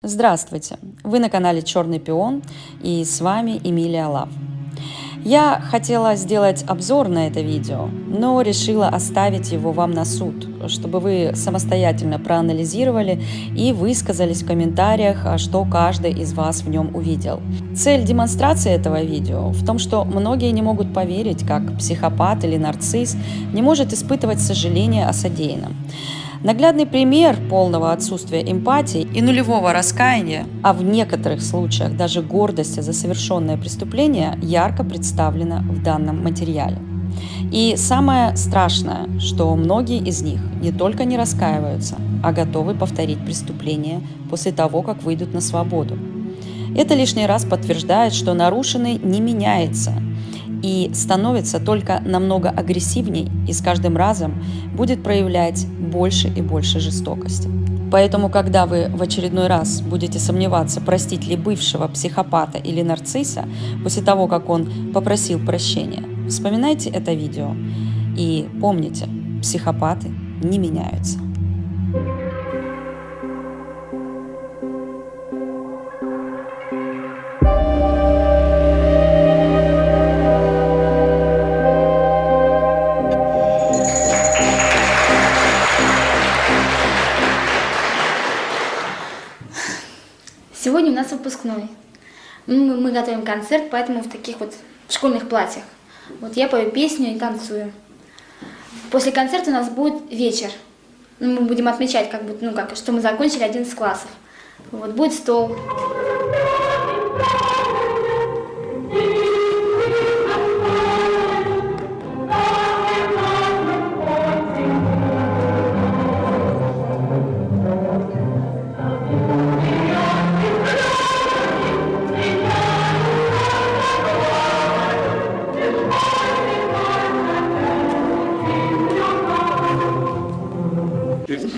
Здравствуйте! Вы на канале Черный Пион, и с вами Эмилия Лав. Я хотела сделать обзор на это видео, но решила оставить его вам на суд, чтобы вы самостоятельно проанализировали и высказались в комментариях, что каждый из вас в нем увидел. Цель демонстрации этого видео в том, что многие не могут поверить, как психопат или нарцисс не может испытывать сожаление о содеянном. Наглядный пример полного отсутствия эмпатии и нулевого раскаяния, а в некоторых случаях даже гордости за совершенное преступление, ярко представлено в данном материале. И самое страшное, что многие из них не только не раскаиваются, а готовы повторить преступление после того, как выйдут на свободу. Это лишний раз подтверждает, что нарушенный не меняется и становится только намного агрессивней и с каждым разом будет проявлять больше и больше жестокости. Поэтому, когда вы в очередной раз будете сомневаться, простить ли бывшего психопата или нарцисса после того, как он попросил прощения, вспоминайте это видео и помните, психопаты не меняются. Сегодня у нас выпускной. Мы готовим концерт, поэтому в таких вот школьных платьях. Вот я пою песню и танцую. После концерта у нас будет вечер. Мы будем отмечать, что мы закончили 11 классов. Вот будет стол.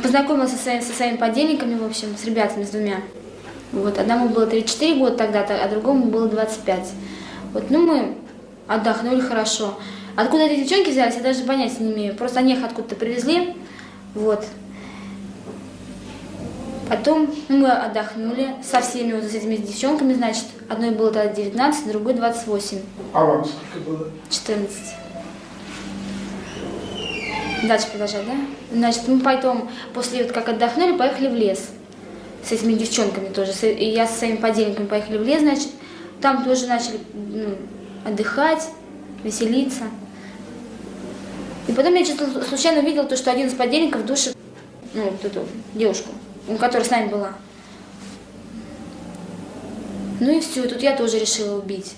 Познакомился со своими подельниками, в общем, с ребятами, с двумя. Вот, одному было 34 года тогда-то, а другому было 25. Вот, мы отдохнули хорошо. Откуда эти девчонки взялись, я даже понятия не имею. Просто они их откуда-то привезли. Вот. Потом мы отдохнули со всеми вот с этими девчонками, значит. Одной было тогда 19, другой 28. А вам сколько было? 14. Дальше продолжать, да? Значит, мы потом, после как отдохнули, поехали в лес. С этими девчонками тоже. И я со своими подельниками поехали в лес, значит. Там тоже начали отдыхать, веселиться. И потом я что-то случайно увидела, то, что один из подельников душит вот эту девушку, которая с нами была. Ну и все, тут я тоже решила убить.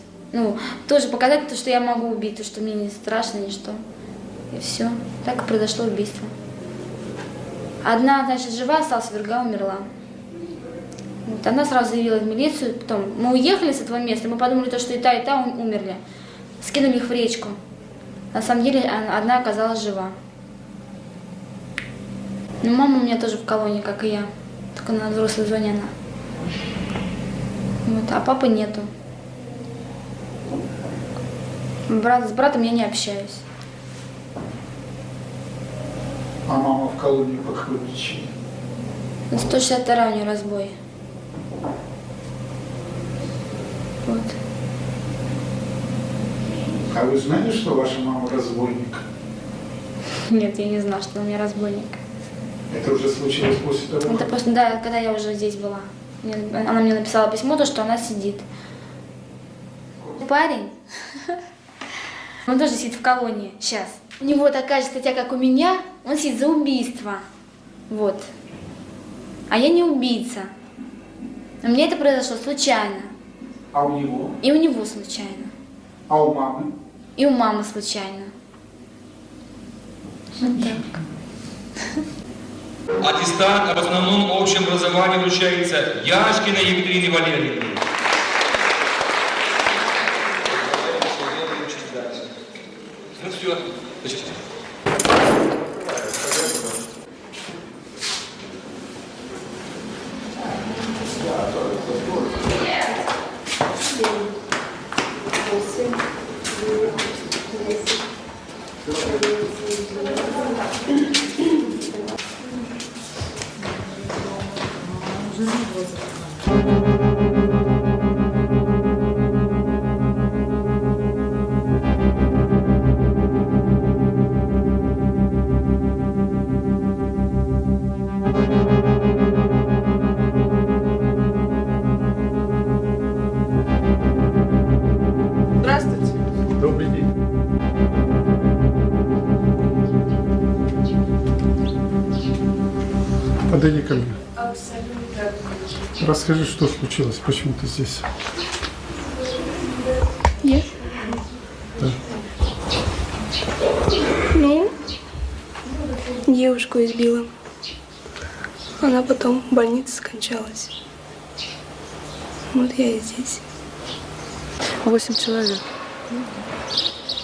Тоже показать то, что я могу убить, то, что мне не страшно, ничто. И все. Так и произошло убийство. Одна, значит, жива осталась, другая умерла. Вот, она сразу заявила в милицию. Потом мы уехали с этого места, мы подумали, что и та умерли. Скинули их в речку. На самом деле, одна оказалась жива. Мама у меня тоже в колонии, как и я. Только на взрослой зоне она. Вот, а папы нету. С братом я не общаюсь. А мама в колонии по какой причине? 162 у нее разбой. Вот. А вы знали, что ваша мама разбойник? Нет, я не знала, что она у меня разбойник. Это уже случилось после того? Это просто, да, когда я уже здесь была. Она мне написала письмо, то, что она сидит. Парень, он тоже сидит в колонии сейчас. У него такая же статья, как у меня, он сидит за убийство. Вот. А я не убийца. У меня это произошло случайно. А у него? И у него случайно. А у мамы? И у мамы случайно. Вот так. Аттестат об основном общем образовании вручается Яшкиной Екатерине Валерьевне. Ну все, значит. Подойди ко мне. Абсолютно. Расскажи, что случилось, почему ты здесь? Я? Да. Ну, девушку избила. Она потом в больнице скончалась. Вот я и здесь. 8 человек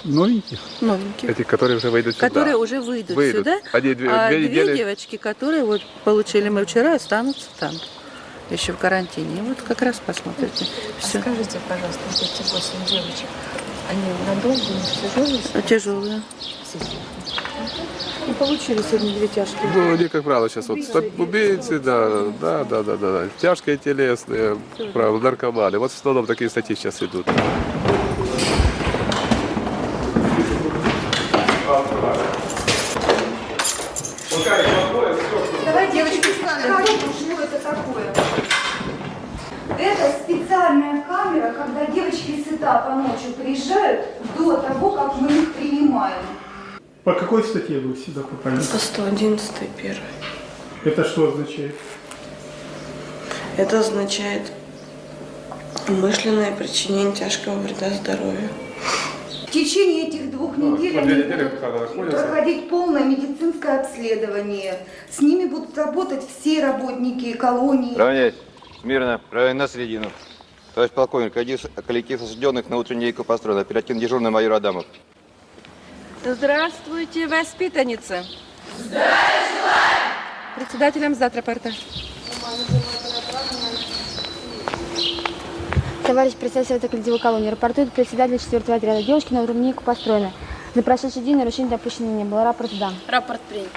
Новеньких? новеньких, Эти, которые уже выйдут сюда. которые уже выйдут сюда, Они а две две недели. девочки, которые вот получили мы вчера, останутся там, еще в карантине. И вот как раз посмотрите. Все. Скажите, пожалуйста, вот эти 8 девочек, они надолго, тяжелые? Тяжелые. И получили сегодня 2 тяжкие. Ну, они, как правило, сейчас вот убийцы, да. Тяжкие телесные, правда, наркоманы. Вот в основном такие статьи сейчас идут. Давай, девочки, что это такое? Это специальная камера, когда девочки с этапа ночью приезжают до того, как мы их принимаем. По какой статье вы сюда попали? По 111 первый. Это что означает? Это означает умышленное причинение тяжкого вреда здоровью. В течение этих 2 недель по 2 они недели будут когда находятся. проходить полное медицинское обследование. С ними будут работать все работники колонии. Равнять. Смирно. Равнять на середину. Товарищ полковник, коллектив осужденных на утреннюю рейку построен. Оперативно дежурный майор Адамов. Здравствуйте, воспитанницы. Председателем Затрапорта. Товарищ председатель Совета коллектива колонии, рапортует председатель 4-го отряда. Девушки на уровнейку построены. За прошедший день нарушений допущено не было. Рапорт дан. Рапорт принят.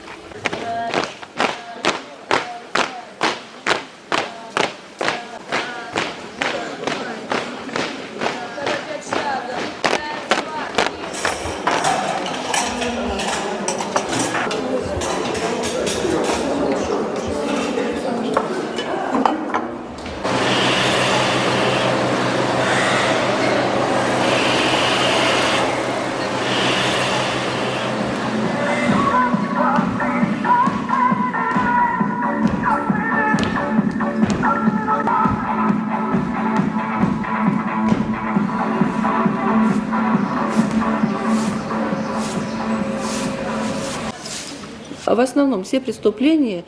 В основном все преступления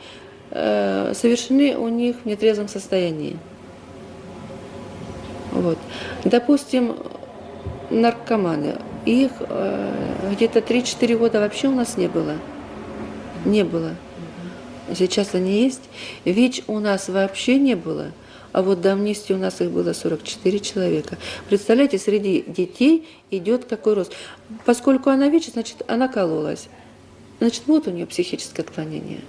совершены у них в нетрезвом состоянии. Вот. Допустим, наркоманы. Их где-то 3-4 года вообще у нас не было. Не было. Сейчас они есть. ВИЧ у нас вообще не было. А вот до амнистии у нас их было 44 человека. Представляете, среди детей идет какой рост. Поскольку она ВИЧ, значит, она кололась. Значит, вот у нее психическое отклонение.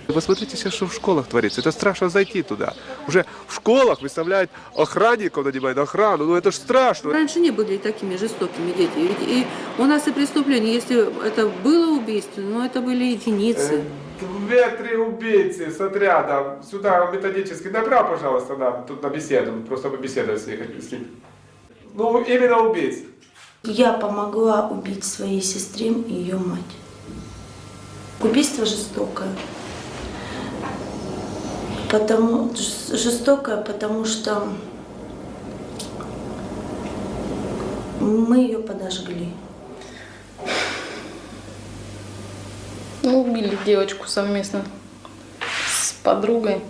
Вы смотрите сейчас, что в школах творится. Это страшно зайти туда. Уже в школах выставляют охранников, нанимают охрану. Ну это ж страшно. Раньше не были такими жестокими дети. И у нас и преступления, если это было убийство, но это были единицы. 2-3 убийцы с отряда. Сюда методически направь, пожалуйста, нам тут на беседу. Просто побеседовать с ним. Ну, именно убийц. Я помогла убить своей сестре и ее мать. Убийство жестокое. Жестокое, потому что мы ее подожгли. Ну, убили девочку совместно с подругой.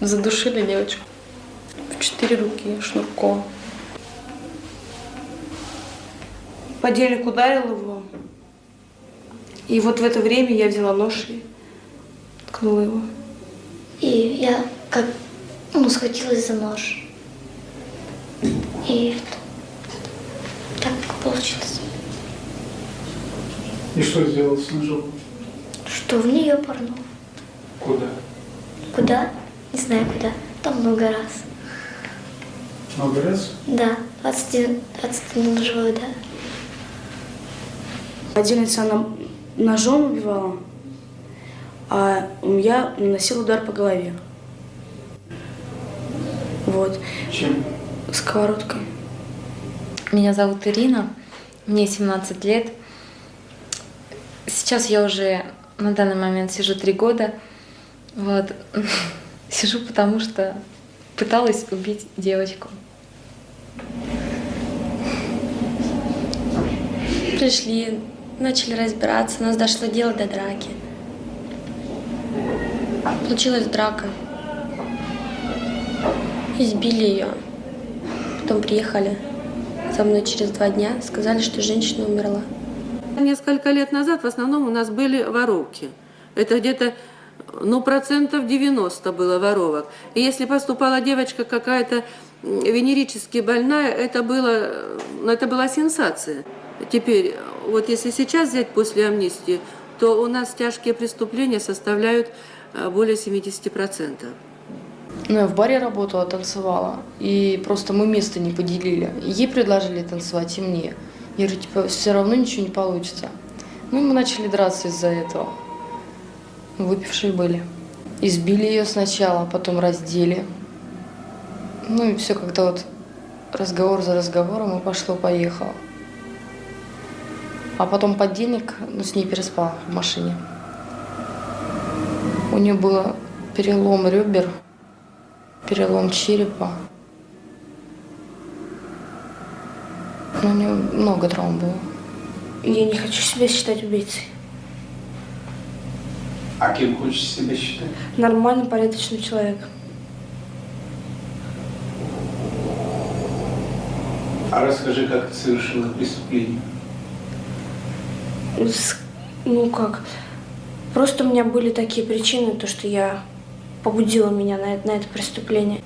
Задушили девочку в 4 руки шнурком. Подельник ударил его. И вот в это время я взяла нож и ткнула его. И я схватилась за нож. И так получилось. И что сделал с ножом? Что в нее порнул. Куда? Куда? Не знаю куда. Там много раз. Много раз? Да, 21 ножевой, да. Подельница она ножом убивала, а я наносил удар по голове. Вот. Чем? Сковородкой. Меня зовут Ирина, мне 17 лет. Сейчас я уже на данный момент сижу 3 года. Вот. Сижу, потому что пыталась убить девочку. Пришли, начали разбираться, у нас дошло дело до драки. Получилась драка. Избили ее. Потом приехали за мной через 2 дня, сказали, что женщина умерла. Несколько лет назад в основном у нас были воровки. Это где-то, ну, 90% было воровок. И если поступала девочка какая-то венерически больная, это была сенсация. Теперь, вот если сейчас взять после амнистии, то у нас тяжкие преступления составляют более 70%. Ну, я в баре работала, танцевала, и просто мы место не поделили. Ей предложили танцевать, и мне. Я говорю, типа, все равно ничего не получится. Ну, и мы начали драться из-за этого. Выпившие были. Избили ее сначала, потом раздели. Ну, и все как-то вот разговор за разговором, и пошло-поехало. А потом подельник, ну, с ней переспал в машине. У нее был перелом ребер, перелом черепа. Ну, у нее много травм было. Я не хочу себя считать убийцей. А кем хочешь себя считать? Нормальный, порядочный человек. А расскажи, как ты совершила преступление? Ну как? Просто у меня были такие причины, то, что я побудила меня на это преступление.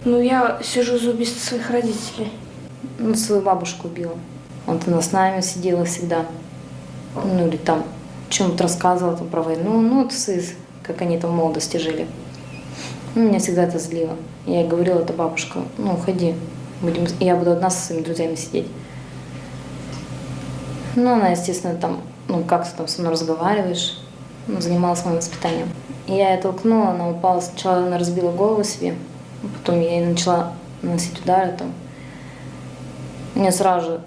Ну, я сижу за убийство своих родителей. Ну, свою бабушку убила. Вот она с нами сидела всегда. Ну, или там чем-то рассказывала там про войну. Ну, вот как они там в молодости жили. Ну, меня всегда это злило. Я ей говорила, это бабушка, ну, уходи. Я буду одна со своими друзьями сидеть. Ну, она, естественно, там, ну, как ты там со мной разговариваешь, ну, занималась моим воспитанием. Я ее толкнула, она упала. Сначала она разбила голову себе, потом я ей начала наносить удары там. У нее сразу же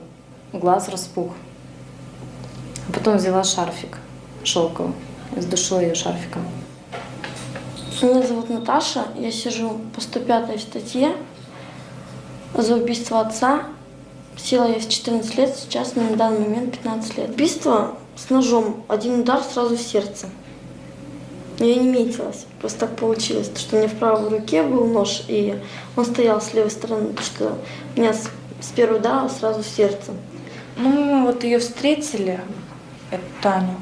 глаз распух. А потом взяла шарфик шелковый и сдушила ее шарфиком. Меня зовут Наташа, я сижу по 105 статье за убийство отца. Села я в 14 лет, сейчас на данный момент 15 лет. Убийство с ножом, один удар сразу в сердце. Я не метилась, просто так получилось, что у меня в правой руке был нож, и он стоял с левой стороны, что у меня с первого удара сразу в сердце. Ну, мы вот ее встретили, эту Таню,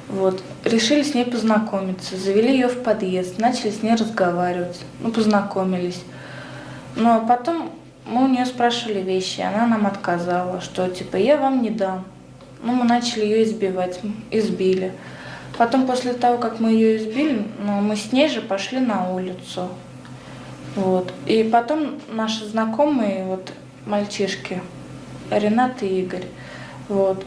вот, решили с ней познакомиться, завели ее в подъезд, начали с ней разговаривать, ну, познакомились. Ну, а потом мы у нее спрашивали вещи, она нам отказала, что типа я вам не дам. Ну, мы начали ее избивать, избили. Потом после того, как мы ее избили, ну, мы с ней же пошли на улицу. Вот. И потом наши знакомые, вот, мальчишки, Ренат и Игорь, вот,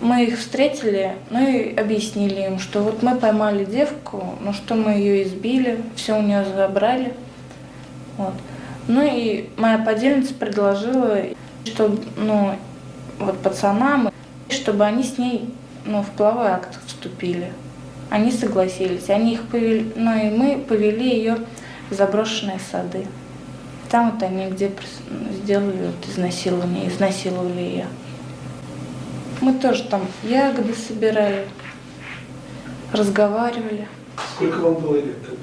мы их встретили, ну и объяснили им, что вот мы поймали девку, ну что мы ее избили, все у нее забрали. Вот. Ну и моя подельница предложила, чтобы, ну, вот пацанам, чтобы они с ней, ну, в половой акт вступили. Они согласились, они их повели, ну и мы повели ее в заброшенные сады. Там вот они где сделали вот изнасилование, изнасиловали ее. Мы тоже там ягоды собирали, разговаривали. Сколько вам было лет тогда?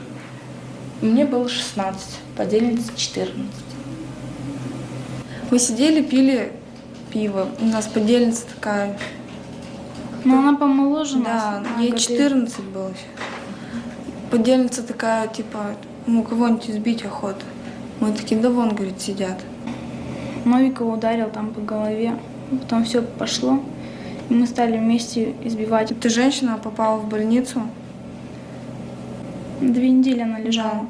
Мне было 16, подельнице 14. Мы сидели, пили пиво. У нас подельница такая. Ну, она помоложе нас. Да, ей 14 было. Подельница такая, типа, ну, кого-нибудь избить охота. Мы такие, да вон, говорит, сидят. Новикова ударил там по голове. Потом все пошло. И мы стали вместе избивать. Эта женщина попала в больницу. 2 недели она лежала.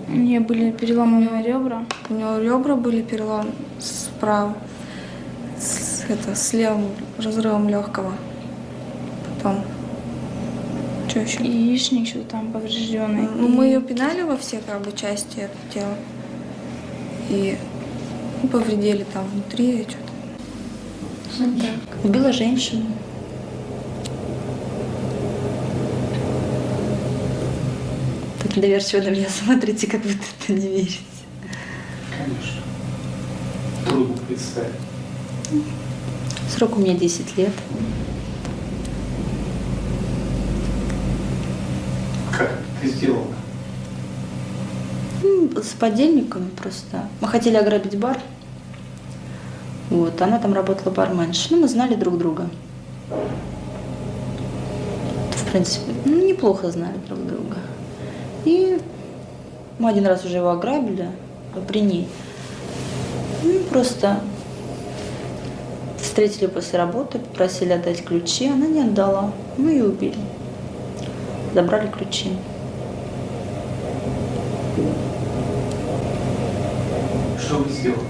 У нее были переломаны ребра. У нее ребра были переломаны справа. С левым разрывом легкого. Потом. Что еще? И яичник что-то там поврежденный. Ну, мы ее пинали во все как бы части этого тела. И повредили там внутри что-то. Ну, так. Убила женщину. доверчиво на меня смотрите, как будто это не верите. Конечно. Трудно представить. Срок у меня 10 лет. Как ты сделала? С подельниками просто. Мы хотели ограбить бар. Вот, она там работала барменшей. Ну, мы знали друг друга. В принципе, ну, неплохо знали друг друга. И мы один раз уже его ограбили при ней. Ну, просто встретили после работы, попросили отдать ключи. Она не отдала. Ну и убили. Забрали ключи. Что вы сделали?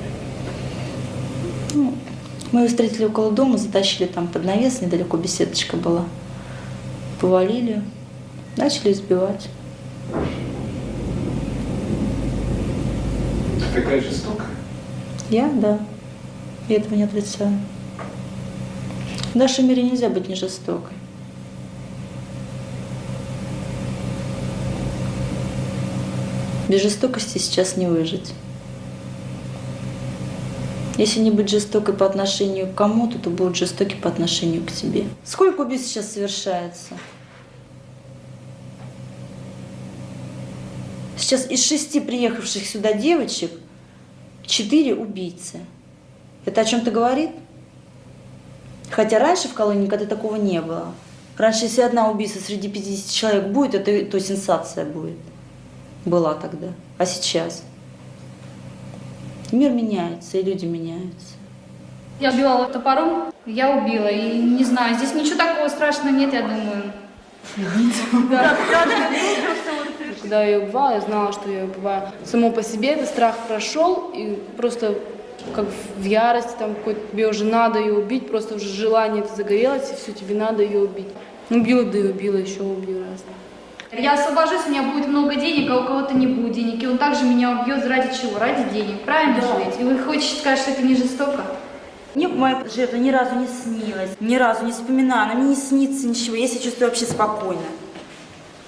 Ну, мы ее встретили около дома, затащили там под навес, недалеко беседочка была. Повалили, начали избивать. Ты такая жестокая? Я, да. Я этого не отрицаю. В нашем мире нельзя быть не жестокой. Без жестокости сейчас не выжить. Если не быть жестокой по отношению к кому-то, то будут жестоки по отношению к себе. Сколько убийств сейчас совершается? Сейчас из 6 приехавших сюда девочек 4 убийцы. Это о чем-то говорит? Хотя раньше в колонии никогда такого не было. Раньше, если одна убийца среди 50 человек будет, то сенсация будет. Была тогда. А сейчас? Мир меняется, и люди меняются. Я убивала топором, я убила. И не знаю, здесь ничего такого страшного нет, я думаю. Когда я ее убивала, я знала, что я ее убиваю. Само по себе этот страх прошел, и просто как в ярости, там, какой-то, тебе уже надо ее убить, просто уже желание это загорелось, и все, тебе надо ее убить. Убила, да и убила, еще убью раз. Я освобожусь, у меня будет много денег, а у кого-то не будет денег. И он также меня убьет ради чего? Ради денег. Правильно же ведь? И вы хотите сказать, что это не жестоко? Мне моя жертва ни разу не снилась, ни разу не вспоминаю, она мне не снится ничего. Я себя чувствую вообще спокойно.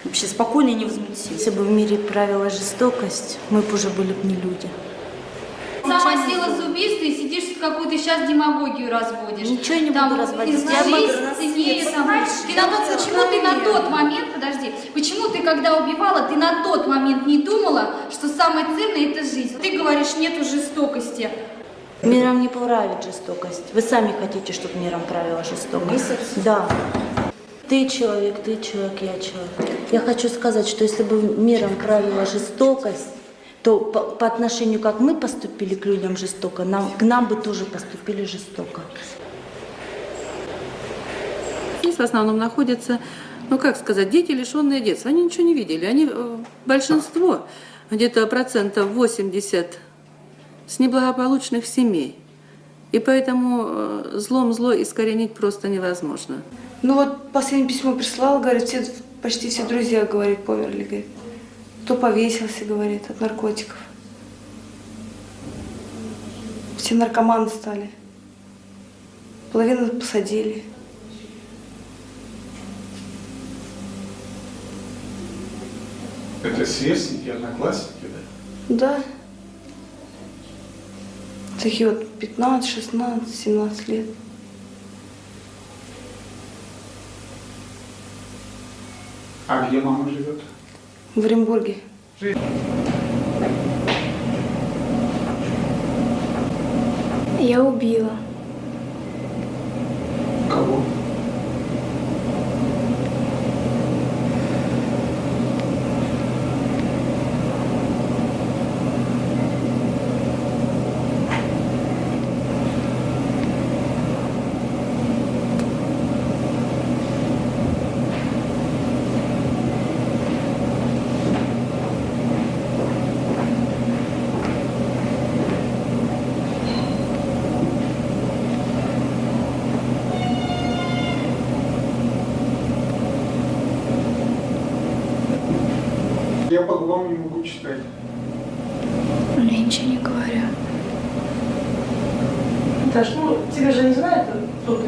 Вообще спокойно и невозмутимо. Если бы в мире правила жестокость, мы бы уже были бы не люди. Сама села за убийство и сидишь тут какую-то сейчас демагогию разводишь. Ничего я не буду разводить. Я почему ты на тот момент, подожди, почему ты, когда убивала, ты на тот момент не думала, что самое ценное это жизнь? Ты говоришь, нету жестокости. Миром не правит жестокость. Вы сами хотите, чтобы миром правила жестокость. Да. Ты человек, я человек. Я хочу сказать, что если бы миром правила жестокость, то по отношению, как мы поступили к людям жестоко, к нам бы тоже поступили жестоко. Здесь в основном находятся, ну как сказать, дети, лишенные детства. Они ничего не видели. Они большинство, где-то 80% с неблагополучных семей. И поэтому злом зло искоренить просто невозможно. Ну вот последнее письмо прислал, говорит, почти все друзья, говорит, померли, говорит. Кто повесился, говорит, от наркотиков. Все наркоманы стали. Половину посадили. Это сверстники, одноклассники, да? Да. Такие вот 15, 16, 17 лет. А где мама живет? В Оренбурге. Я убила. Кого? Я по губам не могу читать. Я ничего не говорю. Наташ, ну тебя же не знают, кто ты.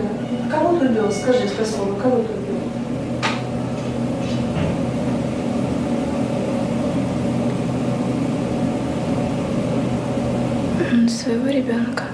Кого ты убила? Скажи спасибо, кого ты убила? своего ребенка.